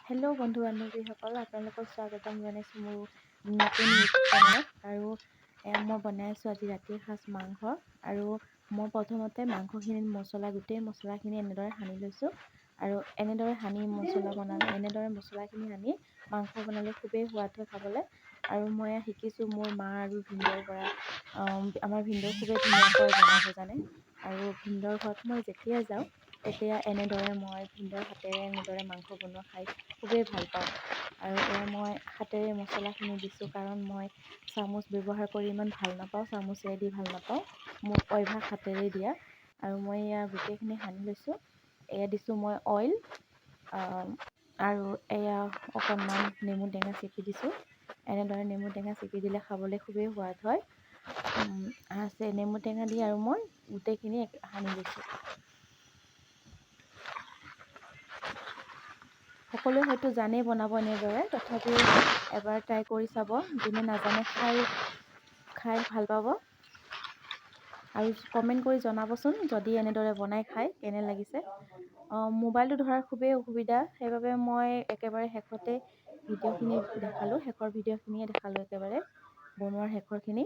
Hello' বন্ধু বান্ধৱীসকল, আপোনালোকক স্বাগতম জনাইছোঁ মোৰ নতুন ইউটিউব চেনেলত। আৰু মই বনাই আছোঁ আজি ৰাতিৰ সাজ মাংস। আৰু মই প্ৰথমতে মাংসখিনিত গোটেই মছলাখিনি এনেদৰে সানি লৈছোঁ। আৰু এনেদৰে সানি এনেদৰে মছলাখিনি সানি মাংস বনালে খুবেই সোৱাদ হয় খাবলৈ। আৰু মই শিকিছোঁ মোৰ মা আৰু ভিনদেউৰ পৰা। আমাৰ ভিনদেউ খুবেই ধুনীয়াকৈ বনাব জানে। আৰু ভিনদেউৰ ঘৰত মই যেতিয়া যাওঁ তেতিয়া এনেদৰে মই ভিনদেউৰ হাতেৰে এনেদৰে মাংস বনোৱা খাই খুবেই ভাল পাওঁ। আৰু মই হাতেৰে মছলাখিনি দিছোঁ কাৰণ মই চামুচ ব্যৱহাৰ কৰি ইমান ভাল নাপাওঁ, চামুচেৰে দি ভাল নাপাওঁ। মোৰ অভ্যাস হাতেৰে দিয়া। আৰু মই গোটেইখিনি সানি লৈছোঁ। দিছোঁ মই অইল, আৰু অকণমান নেমু টেঙা চেপি দিছোঁ। এনেদৰে নেমু টেঙা চেপি দিলে খাবলৈ খুবেই সোৱাদ হয়। নেমু টেঙা দি আৰু মই গোটেইখিনি সানি লৈছোঁ। সকলোৱে হয়তো জানেই বনাব এনেদৰে, তথাপিও এবাৰ ট্ৰাই কৰি চাব। যোনে নাজানে খাই ভাল পাব। আৰু কমেণ্ট কৰি জনাবচোন যদি এনেদৰে বনাই খাই কেনে লাগিছে। মোবাইলটো ধৰাৰ খুবেই অসুবিধা, সেইবাবে মই একেবাৰে শেষৰ ভিডিঅ'খিনিয়ে দেখালোঁ একেবাৰে বনোৱাৰ শেষৰখিনি।